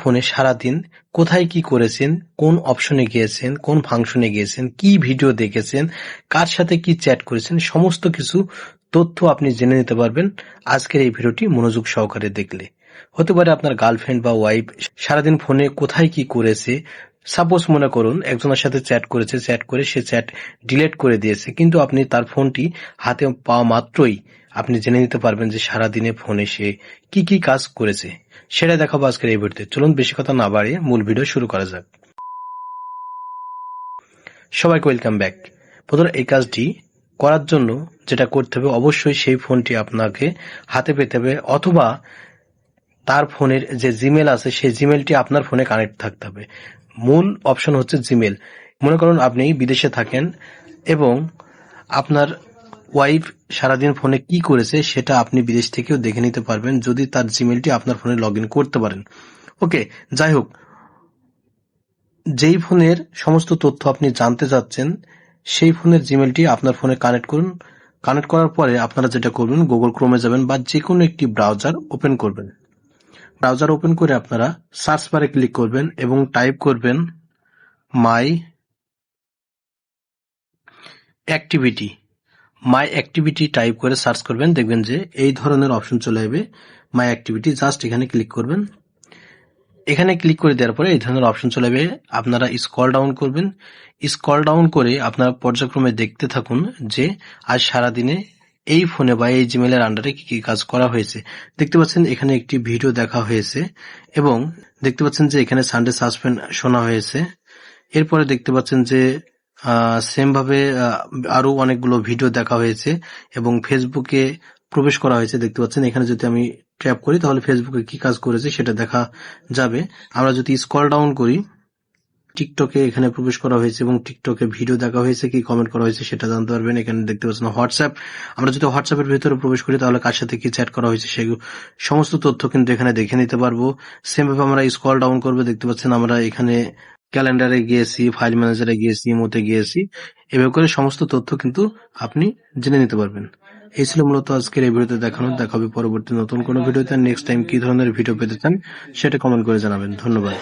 ফোনে সারাদিন কোথায় কি করেছেন, কোন অপশনে গিয়েছেন, কোন ফাংশনে গিয়েছেন, কি ভিডিও দেখেছেন, কার সাথে কি চ্যাট করেছেন, সমস্ত কিছু তথ্য আপনি জেনে নিতে পারবেন আজকের এই ভিডিওটি মনোযোগ সহকারে দেখলে। হতে পারে আপনার গার্লফ্রেন্ড বা ওয়াইফ সারাদিন ফোনে কোথায় কি করেছে। সাপোজ মনে করুন একজনের সাথে চ্যাট করেছে, চ্যাট করে সে চ্যাট ডিলিট করে দিয়েছে, কিন্তু আপনি তার ফোনটি হাতে পাওয়া মাত্রই আপনি জেনে নিতে পারবেন যে সারাদিনে ফোনে সে কি কি কাজ করেছে। সেটা দেখাবো আজকের এই ভিডিওতে। চলুন বেশি কথা না বাড়িয়ে মূল ভিডিও শুরু করা যাক। সবাইকে ওয়েলকাম ব্যাক। বন্ধুরা, এই কাজটি করার জন্য যেটা করতে হবে, অবশ্যই সেই ফোনটি আপনাকে হাতে পেতে হবে, অথবা তার ফোনের যে জিমেল আছে সেই জিমেলটি আপনার ফোনে কানেক্ট থাকতে হবে। মূল অপশন হচ্ছে জিমেল। মনে করুন আপনি বিদেশে থাকেন এবং আপনার ওয়াইফ সারাদিন ফোনে কি করেছে সেটা আপনি বিদেশ থেকেও দেখে নিতে পারবেন যদি তার জিমেলটি আপনার ফোনে লগ ইন করতে পারেন। ওকে, যাই হোক, যেই ফোনের সমস্ত তথ্য আপনি জানতে চাচ্ছেন সেই ফোনের জিমেলটি আপনার ফোনে কানেক্ট করুন। কানেক্ট করার পরে আপনারা যেটা করবেন, গুগল ক্রোমে যাবেন বা যে কোনো একটি ব্রাউজার ওপেন করবেন। ব্রাউজার ওপেন করে আপনারা সার্চ বারে ক্লিক করবেন এবং টাইপ করবেন মাই অ্যাক্টিভিটি। মাই অ্যাক্টিভিটি টাইপ করে সার্চ করবেন, দেখবেন যে এই ধরনের অপশন চলে আসবে। মাই অ্যাক্টিভিটি, জাস্ট এখানে ক্লিক করবেন। এখানে ক্লিক করে দেওয়ার পরে এই ধরনের অপশন চলে আসবে। আপনারা স্ক্রল ডাউন করবেন। স্ক্রল ডাউন করে আপনারা পর্যায়ক্রমে দেখতে থাকুন যে আজ সারাদিনে এই ফোনে বা এই জিমেলের আন্ডারে কি কি কাজ করা হয়েছে। দেখতে পাচ্ছেন এখানে একটি ভিডিও দেখা হয়েছে এবং দেখতে পাচ্ছেন যে এখানে সানডে সাসপেন্ড শোনা হয়েছে। এরপরে দেখতে পাচ্ছেন যে সেম ভাবে আরো অনেকগুলো ভিডিও দেখা হয়েছে এবং ফেসবুকে প্রবেশ করা হয়েছে। দেখতে পাচ্ছেন এখানে যদি আমি ট্যাপ করি তাহলে ফেসবুকে কি কাজ করেছে সেটা দেখা যাবে। আমরা যদি স্ক্রল ডাউন করি, টিকটকে এখানে প্রবেশ করা হয়েছে এবং টিকটকে ভিডিও দেখা হয়েছে, কি কমেন্ট করা হয়েছে সেটা জানতে পারবেন। এখানে দেখতে পাচ্ছেন হোয়াটসঅ্যাপ। আমরা যদি হোয়াটসঅ্যাপের ভিতরে প্রবেশ করি তাহলে কার সাথে কি চ্যাট করা হয়েছে সেগুলো সমস্ত তথ্য কিন্তু এখানে দেখে নিতে পারবো। সেম ভাবে আমরা স্ক্রল ডাউন করবো, দেখতে পাচ্ছেন আমরা এখানে ক্যালেন্ডারে গিয়েছি, ফাইল ম্যানেজারে গিয়েছি, ইমোতে গিয়েছি। এভাবে করে সমস্ত তথ্য কিন্তু আপনি জেনে নিতে পারবেন। এই ছিল মূলত আজকের এই ভিডিওতে দেখানো। দেখা হবে পরবর্তী নতুন কোনো ভিডিওতে। নেক্সট টাইম কি ধরনের ভিডিও পেতে চান সেটা কমেন্ট করে জানাবেন। ধন্যবাদ।